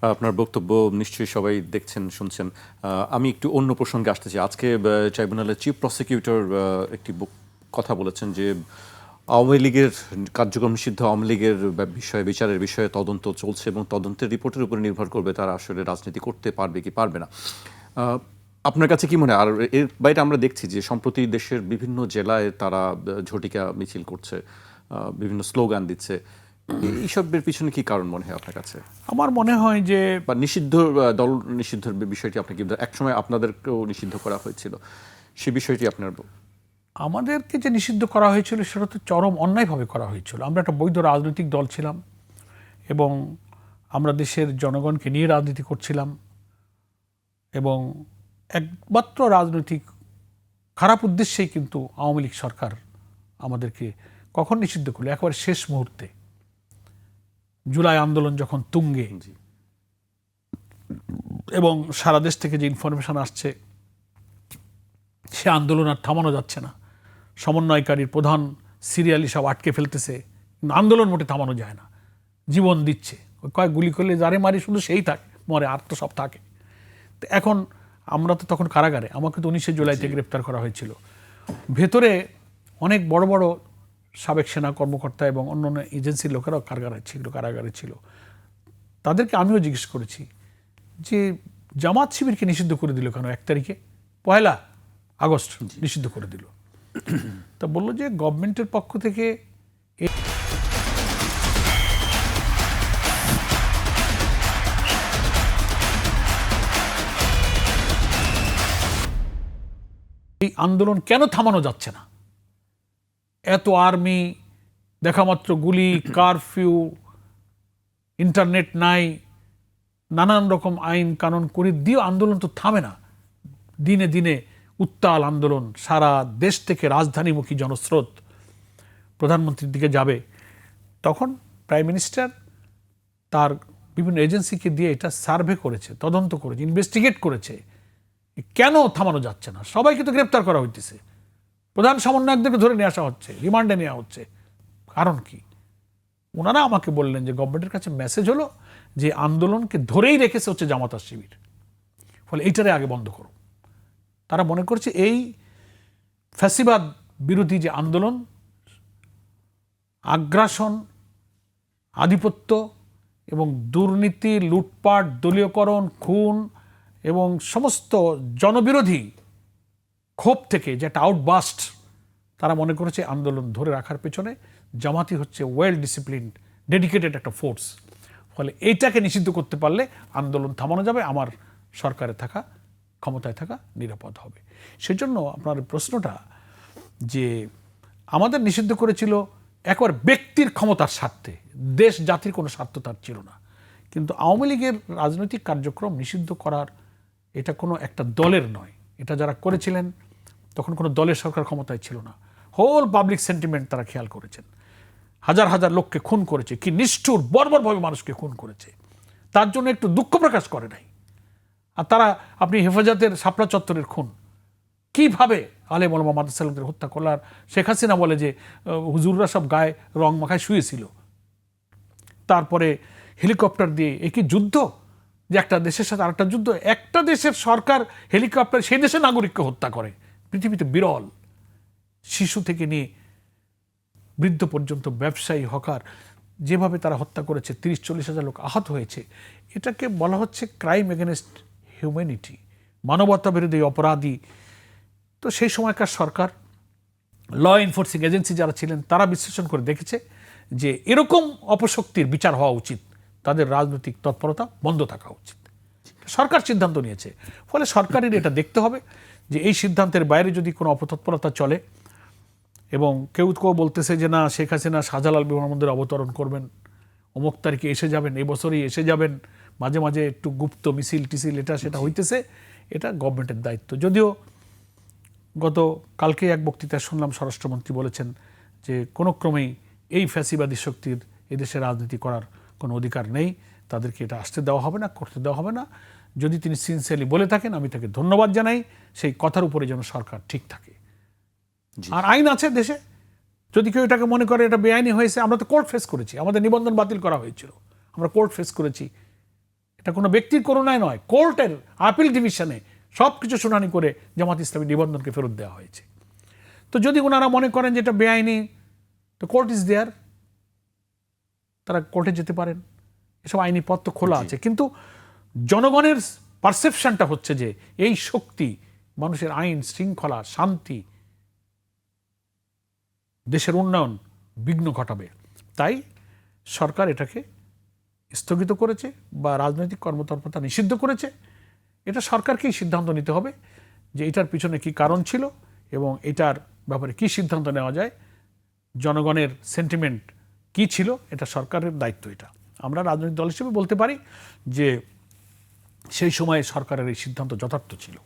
আপনার বক্তব্য নিশ্চয়ই সবাই দেখছেন, শুনছেন। আমি একটু অন্য প্রসঙ্গে আসতে চাই। আজকে ট্রাইব্যুনালের চিফ প্রসিকিউটর একটি কথা বলেছেন যে আওয়ামী লীগের কার্যক্রম নিষিদ্ধ আওয়ামী লীগের বিষয়ে, বিচারের বিষয়ে তদন্ত চলছে এবং তদন্তের রিপোর্টের উপরে নির্ভর করবে তারা আসলে রাজনীতি করতে পারবে কি পারবে না। আপনার কাছে কি মনে হয়? আর এর বাইরে আমরা দেখছি যে সম্প্রতি দেশের বিভিন্ন জেলায় তারা ঝটিকা মিছিল করছে, বিভিন্ন স্লোগান দিচ্ছে। এইসবের পিছনে কি কারণ মনে হয় আপনার কাছে? আমার মনে হয় যে বা নিষিদ্ধ দল নিষিদ্ধের বিষয়টি আপনি কি, একসময় আপনাদেরকেও নিষিদ্ধ করা হয়েছিল, সে বিষয়টি আপনার? আমাদেরকে যে নিষিদ্ধ করা হয়েছিল সেটা তো চরম অন্যায়ভাবে করা হয়েছিল। আমরা একটা বৈধ রাজনৈতিক দল ছিলাম এবং আমরা দেশের জনগণকে নিয়ে রাজনীতি করছিলাম এবং একমাত্র রাজনৈতিক খারাপ উদ্দেশ্যেই কিন্তু আওয়ামী লীগ সরকার আমাদেরকে কখন নিষিদ্ধ করলো? একেবারে শেষ মুহূর্তে, জুলাই আন্দোলন যখন তুঙ্গে এবং সারা দেশ থেকে যে ইনফরমেশন আসছে সে আন্দোলন আর থামানো যাচ্ছে না, সমন্বয়কারীর প্রধান সিরিয়ালি সব আটকে ফেলতেছে, কিন্তু আন্দোলন মোটে থামানো যায় না, জীবন দিচ্ছে। কয়েক গুলি করলে যারে মারি শুধু সেই থাকে, মরে, আর তো সব থাকে। তো এখন আমরা তো তখন কারাগারে, আমাকে তো 19 জুলাইতে গ্রেপ্তার করা হয়েছিল। ভেতরে অনেক বড় বড় সাবেক সেনা কর্মকর্তা এবং অন্যান্য এজেন্সির লোকেরাও কারাগারে ছিল। তাদেরকে আমিও জিজ্ঞেস করেছি যে জামাত শিবিরকে নিষিদ্ধ করে দিল কেন 1 তারিখে, 1 আগস্ট নিষিদ্ধ করে দিল? তা বললো যে গভর্নমেন্টের পক্ষ থেকে এই আন্দোলন কেন থামানো যাচ্ছে না? এত আর্মি, দেখামাত্র গুলি, কারফিউ, ইন্টারনেট নাই, নানান রকম আইন কানুন করে দিয়েও আন্দোলন তো থামে না। দিনে দিনে উত্তাল আন্দোলন, সারা দেশ থেকে রাজধানীমুখী জনস্রোত প্রধানমন্ত্রীর দিকে যাবে। তখন প্রাইম মিনিস্টার তার বিভিন্ন এজেন্সিকে দিয়ে এটা সার্ভে করেছে, তদন্ত করেছে, ইনভেস্টিগেট করেছে, কেন থামানো যাচ্ছে না। সবাইকে তো গ্রেপ্তার করা হইতেছে, প্রধান সমন্বয়কদেরকে ধরে নিয়ে আসা হচ্ছে, রিমান্ডে নেওয়া হচ্ছে, কারণ কি? ওনারা আমাকে বললেন যে গভর্নমেন্টের কাছে মেসেজ হলো যে আন্দোলনকে ধরেই রেখেছে হচ্ছে জামাত আর শিবির, ফলে এইটারে আগে বন্ধ করো। তারা মনে করছে এই ফ্যাসিবাদ বিরোধী যে আন্দোলন, আগ্রাসন, আধিপত্য এবং দুর্নীতি, লুটপাট, দলীয়করণ, খুন এবং সমস্ত জনবিরোধী ক্ষোভ থেকে যে একটা আউটবাস্ট, তারা মনে করেছে আন্দোলন ধরে রাখার পেছনে জামাতি হচ্ছে ওয়েল ডিসিপ্লিনড, ডেডিকেটেড একটা ফোর্স। ফলে এইটাকে নিষিদ্ধ করতে পারলে আন্দোলন থামানো যাবে, আমার সরকারে থাকা, ক্ষমতায় থাকা নিরাপদ হবে। সেজন্য আপনার প্রশ্নটা যে আমাদের নিষিদ্ধ করেছিল একবার ব্যক্তির ক্ষমতার স্বার্থে, দেশ জাতির কোনো স্বার্থ তার ছিল না। কিন্তু আওয়ামী লীগের রাজনৈতিক কার্যক্রম নিষিদ্ধ করার এটা কোনো একটা দলের নয়। এটা যারা করেছিলেন তখন কোনো দলের সরকার ক্ষমতায় ছিল না, হোল পাবলিক সেন্টিমেন্ট তারা খেয়াল করেছেন। হাজার হাজার লোককে খুন করেছে, কি নিষ্ঠুর বর্বরভাবে মানুষকে খুন করেছে, তার জন্য একটু দুঃখ প্রকাশ করে নাই। আর তারা, আপনি হেফাজতের শাপলা চত্বরের খুন, কিভাবে আলেম ওলামা মাদ্রাসাদের হত্যা করলার, শেখ হাসিনা বলে যে হুজুররা সব গায়ে রং মাখায় শুয়েছিল, তারপরে হেলিকপ্টার দিয়ে, এ কি যুদ্ধ? যে একটা দেশের সাথে আরেকটা যুদ্ধ, একটা দেশের সরকার হেলিকপ্টার সেই দেশের নাগরিককে হত্যা করে, পৃথিবীতে বিরল। শিশু থেকে নিয়ে বৃদ্ধ পর্যন্ত, ব্যবসায়ী, হকার, যেভাবে তারা হত্যা করেছে, 30-40 হাজার লোক আহত হয়েছে। এটাকে বলা হচ্ছে ক্রাইম এগেনস্ট হিউম্যানিটি, মানবতা বিরোধী অপরাধী। তো সেই সময়কার সরকার, ল এনফোর্সিং এজেন্সি যারা ছিলেন, তারা বিশ্লেষণ করে দেখেছে যে এরকম অপশক্তির বিচার হওয়া উচিত, তাদের রাজনৈতিক তৎপরতা বন্ধ থাকা উচিত। সরকার সিদ্ধান্ত নিয়েছে, ফলে সরকারের এটা দেখতে হবে যে এই সিদ্ধান্তের বাইরে যদি কোনো অপতৎপরতা চলে, এবং কেউ কেউ বলতেছে যে না, শেখ হাসিনা শাহজালাল বিমানবন্দরে অবতরণ করবেন, অমুক তারিখে এসে যাবেন, এই বছরই এসে যাবেন, মাঝে মাঝে একটু গুপ্ত মিছিল টিছিল এটা সেটা হইতেছে, এটা গভর্নমেন্টের দায়িত্ব। যদিও গত কালকে এক বক্তৃতায় শুনলাম স্বরাষ্ট্রমন্ত্রী বলেছেন যে কোনো ক্রমেই এই ফ্যাসিবাদী শক্তির এদেশে রাজনীতি করার কোনো অধিকার নেই, তাদেরকে এটা আসতে দেওয়া হবে না, করতে দেওয়া হবে না। যদি তিনি সিনসিয়ারলি বলে থাকেন, আমি তাকে ধন্যবাদ জানাই। সেই কথার উপরে যেন সরকার ঠিক থাকে। আর আইন আছে দেশে, যদি কেউ এটাকে মনে করে এটা বেআইনি হয়েছে, আমরা তো কোর্ট ফেস করেছি, আমাদের নিবন্ধন বাতিল করা হয়েছিল, আমরা কোর্ট ফেস করেছি, এটা কোনো ব্যক্তির করুণায় নয়, কোর্টের আপিল ডিভিশনে সব কিছু শুনানি করে জামাত ইসলামী নিবন্ধনকে ফেরত দেওয়া হয়েছে। তো যদি ওনারা মনে করেন যে এটা বেআইনি, তো কোর্ট ইজ দেয়ার, তারা কোর্টে যেতে পারেন, এসব আইনি পথ তো খোলা আছে। কিন্তু জনগণের পারসেপশনটা হচ্ছে যে এই শক্তি মানুষের আইন শৃঙ্খলা শান্তি দেশের উন্নয়ন বিঘ্ন ঘটাবে, তাই সরকার এটাকে স্থগিত করেছে বা রাজনৈতিক কর্মতৎপরতা নিষিদ্ধ করেছে। এটা সরকারকেই সিদ্ধান্ত নিতে হবে যে এটার পিছনে কি কারণ ছিল এবং এটার ব্যাপারে কি সিদ্ধান্ত নেওয়া যায়, জনগণের সেন্টিমেন্ট কি ছিল, এটা সরকারের দায়িত্ব। এটা আমরা রাজনৈতিক দল হিসেবে বলতে পারি যে সেই সময়ে সরকারের এই সিদ্ধান্ত যথার্থ ছিল।